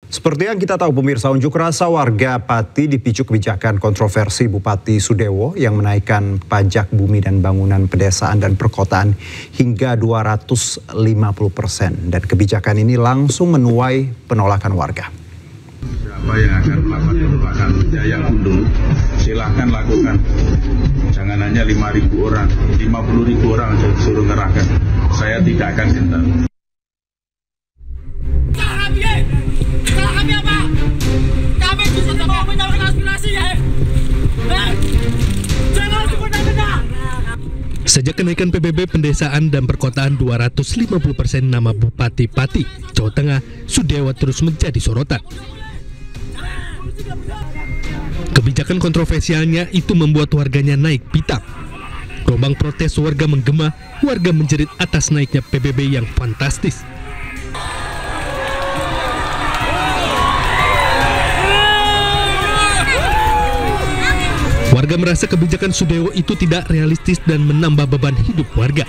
Seperti yang kita tahu pemirsa, unjuk rasa warga Pati dipicu kebijakan kontroversi Bupati Sudewo yang menaikkan pajak bumi dan bangunan pedesaan dan perkotaan hingga 250%. Dan kebijakan ini langsung menuai penolakan warga. Siapa yang akan melakukan penolakan yang dulu, silahkan lakukan. Jangan hanya 5.000 orang, 50.000 orang saja disuruh ngerahkan. Saya tidak akan gentar. Sejak kenaikan PBB pendesaan dan perkotaan 250% nama Bupati Pati, Jawa Tengah, Sudewo terus menjadi sorotan. Kebijakan kontroversialnya itu membuat warganya naik pitam. Gelombang protes warga menggema, warga menjerit atas naiknya PBB yang fantastis. Warga merasa kebijakan Sudewo itu tidak realistis dan menambah beban hidup warga.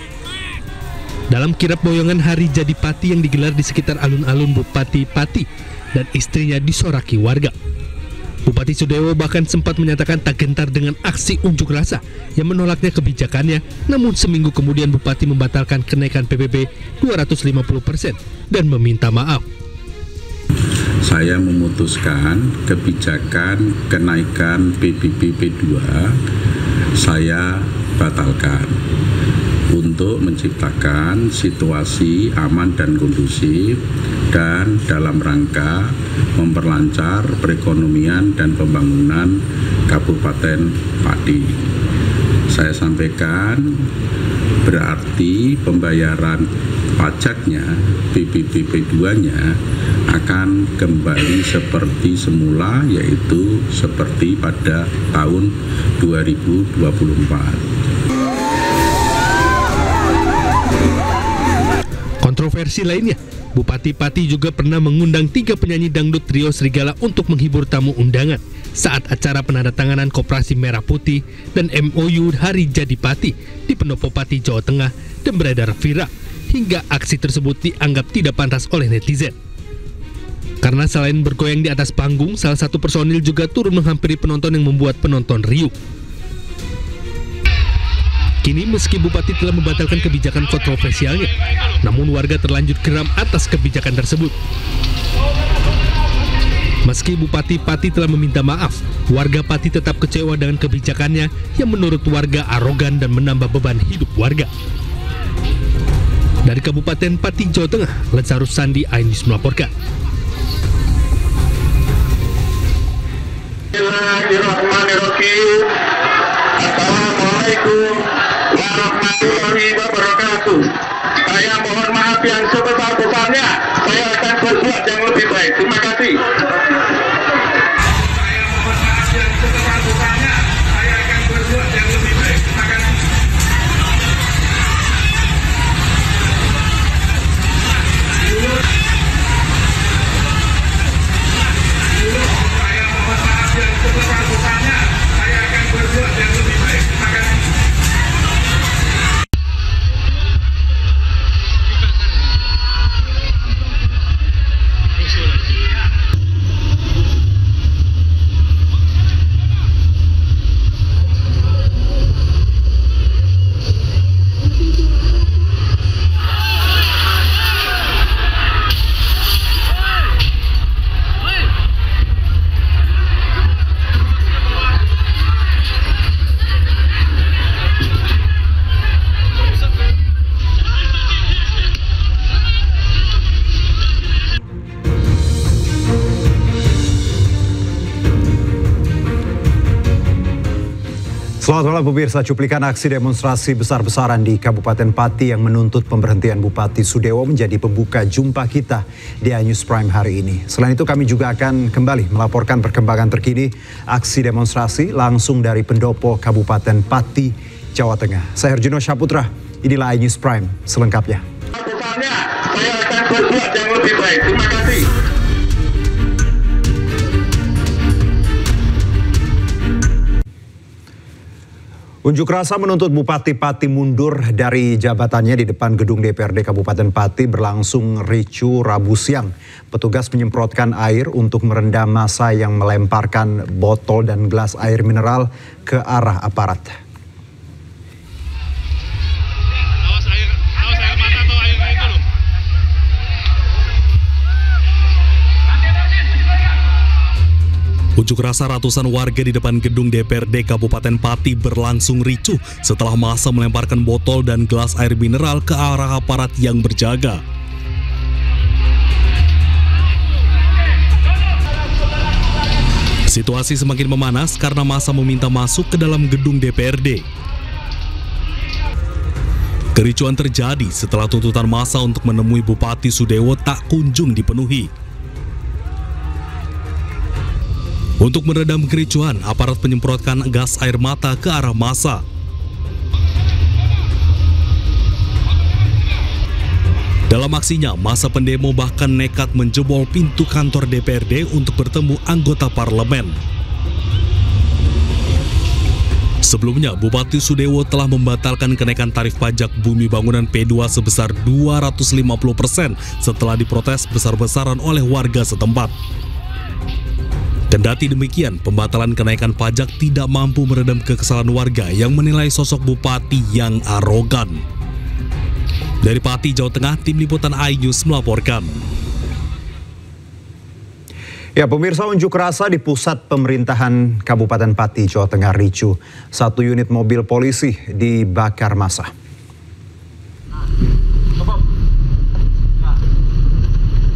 Dalam kirap boyongan Hari Jadi Pati yang digelar di sekitar alun-alun Bupati Pati dan istrinya disoraki warga. Bupati Sudewo bahkan sempat menyatakan tak gentar dengan aksi unjuk rasa yang menolaknya kebijakannya, namun seminggu kemudian Bupati membatalkan kenaikan PBB 250% dan meminta maaf. Saya memutuskan kebijakan kenaikan PBB P2 saya batalkan untuk menciptakan situasi aman dan kondusif dan dalam rangka memperlancar perekonomian dan pembangunan Kabupaten Pati. Saya sampaikan berarti pembayaran pajaknya PBB P2-nya akan kembali seperti semula, yaitu seperti pada tahun 2024. Kontroversi lainnya, Bupati Pati juga pernah mengundang 3 penyanyi dangdut trio Serigala untuk menghibur tamu undangan saat acara penandatanganan Koperasi Merah Putih dan MOU Hari Jadi Pati di Pendopo Pati, Jawa Tengah dan beredar viral hingga aksi tersebut dianggap tidak pantas oleh netizen. Karena selain bergoyang di atas panggung, salah satu personil juga turun menghampiri penonton yang membuat penonton riuh. Kini meski Bupati telah membatalkan kebijakan kontroversialnya, namun warga terlanjur geram atas kebijakan tersebut. Meski Bupati Pati telah meminta maaf, warga Pati tetap kecewa dengan kebijakannya yang menurut warga arogan dan menambah beban hidup warga. Dari Kabupaten Pati, Jawa Tengah, Lazarus Sandi, iNews melaporkan. Bismillahirrahmanirrahim. Assalamualaikum warahmatullahi wabarakatuh. Saya mohon maaf yang sebesar-besarnya. Saya akan berbuat yang lebih baik. Terima kasih. Saya mohon maaf yang sebesar-besarnya. Saya akan berbuat yang lebih baik. Terima kasih. Selamat malam pemirsa, cuplikan aksi demonstrasi besar-besaran di Kabupaten Pati yang menuntut pemberhentian Bupati Sudewo menjadi pembuka jumpa kita di iNews Prime hari ini. Selain itu kami juga akan kembali melaporkan perkembangan terkini aksi demonstrasi langsung dari Pendopo Kabupaten Pati, Jawa Tengah. Saya Herjuno Syaputra, inilah iNews Prime selengkapnya. Saya akan berbuat yang lebih baik. Terima kasih. Unjuk rasa menuntut Bupati Pati mundur dari jabatannya di depan gedung DPRD Kabupaten Pati berlangsung ricuh Rabu siang. Petugas menyemprotkan air untuk merendam massa yang melemparkan botol dan gelas air mineral ke arah aparat. Unjuk rasa ratusan warga di depan gedung DPRD Kabupaten Pati berlangsung ricuh setelah massa melemparkan botol dan gelas air mineral ke arah aparat yang berjaga. Situasi semakin memanas karena massa meminta masuk ke dalam gedung DPRD. Kericuan terjadi setelah tuntutan massa untuk menemui Bupati Sudewo tak kunjung dipenuhi. Untuk meredam kericuan, aparat menyemprotkan gas air mata ke arah massa. Dalam aksinya, massa pendemo bahkan nekat menjebol pintu kantor DPRD untuk bertemu anggota parlemen. Sebelumnya, Bupati Sudewo telah membatalkan kenaikan tarif pajak bumi bangunan P2 sebesar 250% setelah diprotes besar-besaran oleh warga setempat. Kendati demikian, pembatalan kenaikan pajak tidak mampu meredam kekesalan warga yang menilai sosok bupati yang arogan. Dari Pati, Jawa Tengah, Tim Liputan iNews melaporkan. Ya, pemirsa, unjuk rasa di pusat pemerintahan Kabupaten Pati, Jawa Tengah ricuh. 1 unit mobil polisi dibakar massa.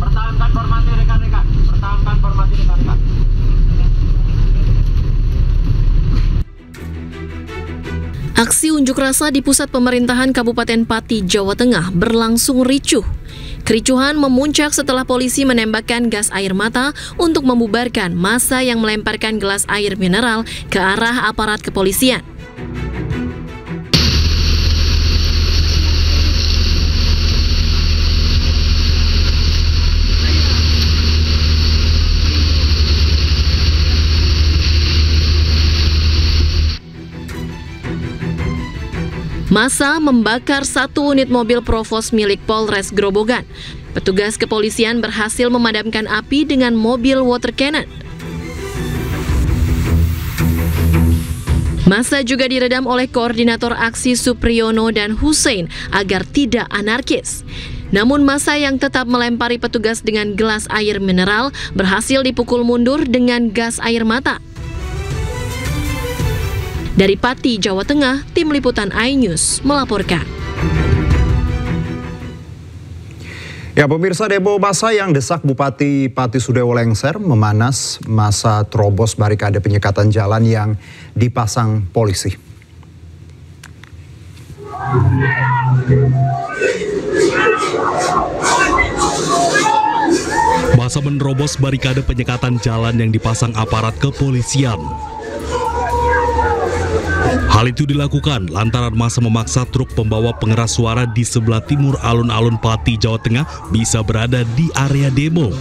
Pertahankan formasi rekan-rekan. Pertahankan formasi rekan-rekan. Aksi unjuk rasa di pusat pemerintahan Kabupaten Pati, Jawa Tengah berlangsung ricuh. Kericuhan memuncak setelah polisi menembakkan gas air mata untuk membubarkan massa yang melemparkan gelas air mineral ke arah aparat kepolisian. Massa membakar 1 unit mobil Provos milik Polres Grobogan. Petugas kepolisian berhasil memadamkan api dengan mobil water cannon. Massa juga diredam oleh koordinator aksi Supriyono dan Hussein agar tidak anarkis. Namun massa yang tetap melempari petugas dengan gelas air mineral berhasil dipukul mundur dengan gas air mata. Dari Pati, Jawa Tengah, Tim Liputan iNews melaporkan. Ya, pemirsa, demo massa yang desak Bupati Pati Sudewo lengser memanas. Massa terobos barikade penyekatan jalan yang dipasang polisi. Massa menerobos barikade penyekatan jalan yang dipasang aparat kepolisian. Hal itu dilakukan lantaran massa memaksa truk pembawa pengeras suara di sebelah timur alun-alun Pati, Jawa Tengah bisa berada di area demo.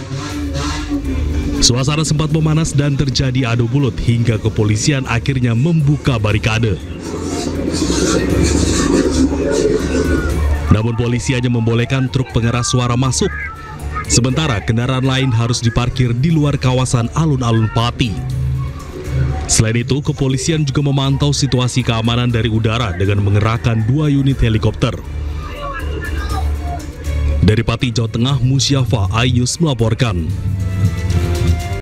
Suasana sempat memanas dan terjadi adu mulut hingga kepolisian akhirnya membuka barikade. Namun polisi hanya membolehkan truk pengeras suara masuk. Sementara kendaraan lain harus diparkir di luar kawasan alun-alun Pati. Selain itu, kepolisian juga memantau situasi keamanan dari udara dengan mengerahkan 2 unit helikopter. Dari Pati, Jawa Tengah, Musyafa iNews melaporkan.